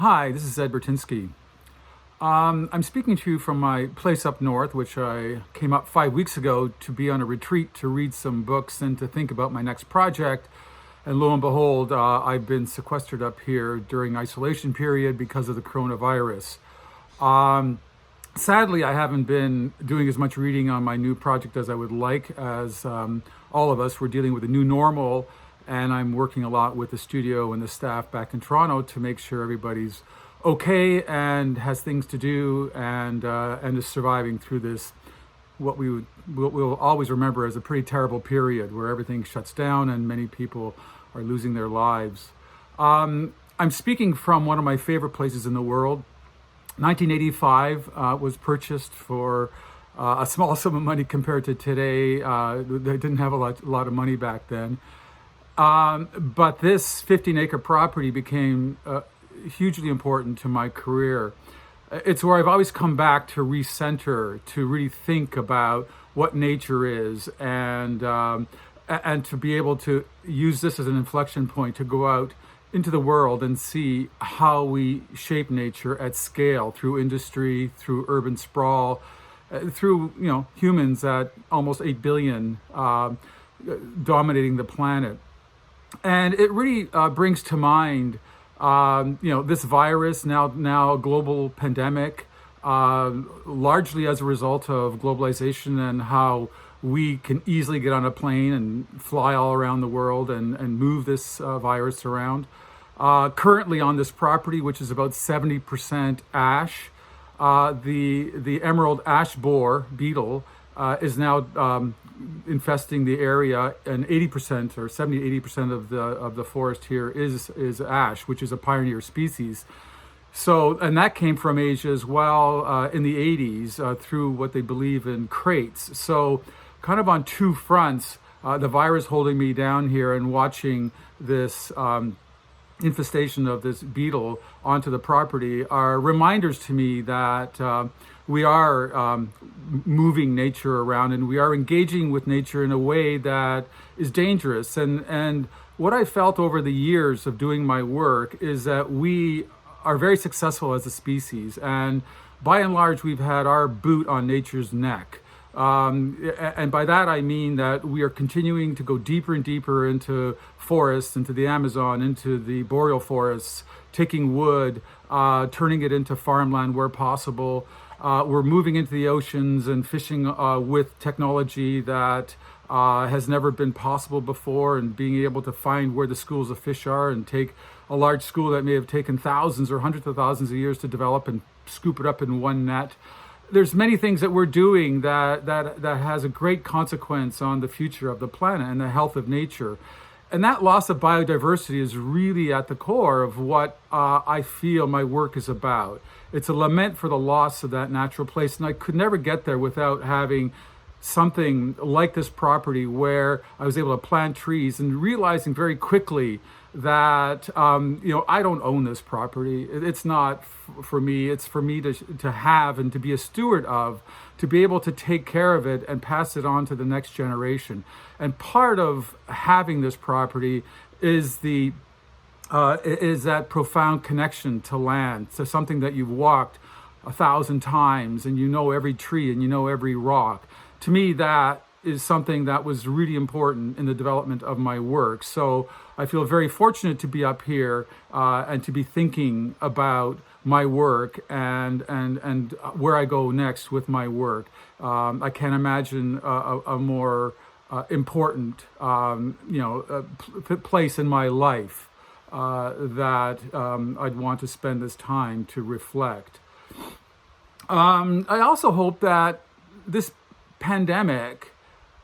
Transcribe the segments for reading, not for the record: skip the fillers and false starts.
Hi, this is Burtynsky. I'm speaking to you from my place up north, which I came up 5 weeks ago to be on a retreat to read some books and to think about my next project. And lo and behold, I've been sequestered up here during isolation period because of the coronavirus. Sadly, I haven't been doing as much reading on my new project as I would like, as all of us, we're dealing with a new normal, and I'm working a lot with the studio and the staff back in Toronto to make sure everybody's okay and has things to do and is surviving through this, what we'll always remember as a pretty terrible period where everything shuts down and many people are losing their lives. I'm speaking from one of my favorite places in the world. 1985 was purchased for a small sum of money compared to today. They didn't have a lot of money back then. But this 15-acre property became hugely important to my career. It's where I've always come back to recenter, to really think about what nature is, and to be able to use this as an inflection point to go out into the world and see how we shape nature at scale through industry, through urban sprawl, through humans at almost 8 billion dominating the planet. And it really brings to mind, this virus, now a global pandemic, largely as a result of globalization and how we can easily get on a plane and fly all around the world and move this virus around. Currently on this property, which is about 70% ash, the emerald ash borer, Beetle, is now infesting the area, and 80% or 70-80% of the forest here is ash, which is a pioneer species. So, and that came from Asia as well in the 80s through what they believe in crates. So kind of on two fronts, the virus holding me down here and watching this infestation of this beetle onto the property are reminders to me that we are moving nature around and we are engaging with nature in a way that is dangerous. And what I felt over the years of doing my work is that we are very successful as a species, and by and large we've had our boot on nature's neck. And by that I mean that we are continuing to go deeper and deeper into forests, into the Amazon, into the boreal forests, taking wood, turning it into farmland where possible. We're moving into the oceans and fishing with technology that has never been possible before, and being able to find where the schools of fish are and take a large school that may have taken thousands or hundreds of thousands of years to develop and scoop it up in one net. There's many things that we're doing that has a great consequence on the future of the planet and the health of nature. And that loss of biodiversity is really at the core of what I feel my work is about. It's a lament for the loss of that natural place. And I could never get there without having something like this property where I was able to plant trees, and realizing very quickly that I don't own this property. It's not for me. It's for me to have and to be a steward of, to be able to take care of it and pass it on to the next generation. And part of having this property is that profound connection to land, to something that you've walked 1,000 times and you know every tree and you know every rock. To me, that is something that was really important in the development of my work. So I feel very fortunate to be up here and to be thinking about my work and where I go next with my work. I can't imagine a more important place in my life that I'd want to spend this time to reflect. I also hope that this pandemic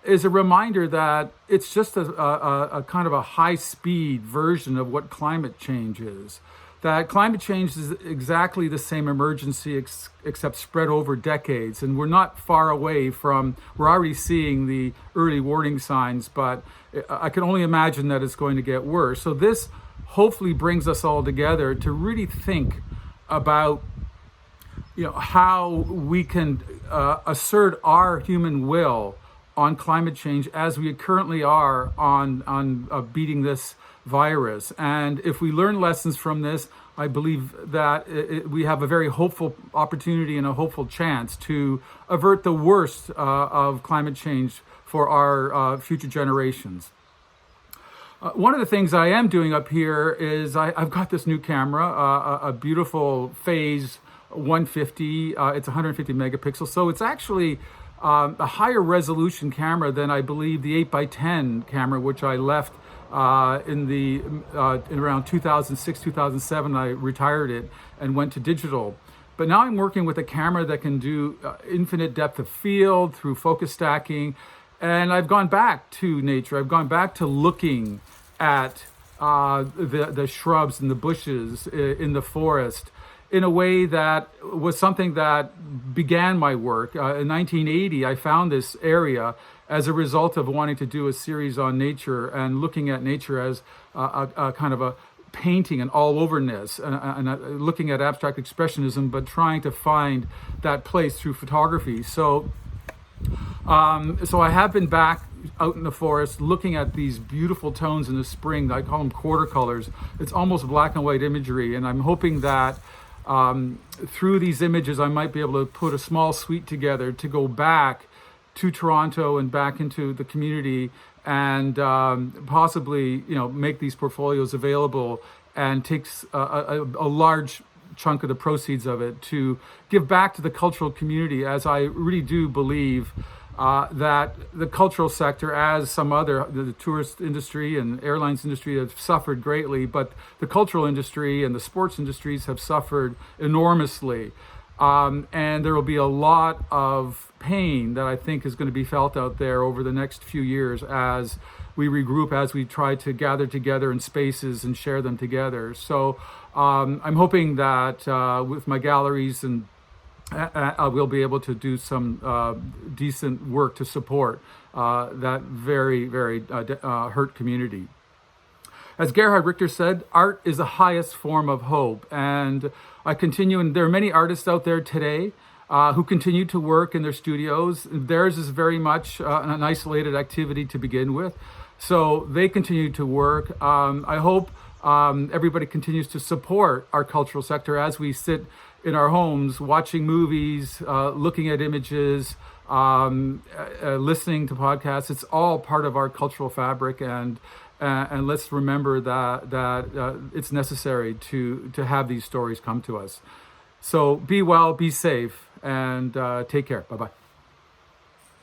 is a reminder that it's just a kind of a high-speed version of what climate change is. That climate change is exactly the same emergency except spread over decades, and we're not far away from, we're already seeing the early warning signs, but I can only imagine that it's going to get worse. So this hopefully brings us all together to really think about how we can assert our human will on climate change as we currently are on beating this virus. And if we learn lessons from this, I believe that we have a very hopeful opportunity and a hopeful chance to avert the worst of climate change for our future generations. One of the things I am doing up here is I've got this new camera, a beautiful Phase 150. It's 150 megapixels, so it's actually a higher resolution camera than I believe the 8x10 camera, which I left in around 2006, 2007. I retired it and went to digital. But now I'm working with a camera that can do infinite depth of field through focus stacking. And I've gone back to nature. I've gone back to looking at the shrubs and the bushes in the forest in a way that was something that began my work. In 1980, I found this area as a result of wanting to do a series on nature and looking at nature as a kind of a painting and all-overness and looking at abstract expressionism, but trying to find that place through photography. So I have been back out in the forest looking at these beautiful tones in the spring. I call them quarter colors. It's almost black and white imagery, and I'm hoping that through these images I might be able to put a small suite together to go back to Toronto and back into the community and possibly make these portfolios available and takes a large chunk of the proceeds of it to give back to the cultural community, as I really do believe that the cultural sector, as some other, the tourist industry and airlines industry have suffered greatly, but the cultural industry and the sports industries have suffered enormously. And there will be a lot of pain that I think is going to be felt out there over the next few years as we regroup, as we try to gather together in spaces and share them together. So I'm hoping that with my galleries and I will be able to do some decent work to support that very, very hurt community. As Gerhard Richter said, art is the highest form of hope. And I continue, and there are many artists out there today who continue to work in their studios. Theirs is very much an isolated activity to begin with. So they continue to work. I hope everybody continues to support our cultural sector as we sit in our homes, watching movies, looking at images, listening to podcasts. It's all part of our cultural fabric, and let's remember that it's necessary to have these stories come to us. So be well, be safe, and take care. Bye-bye.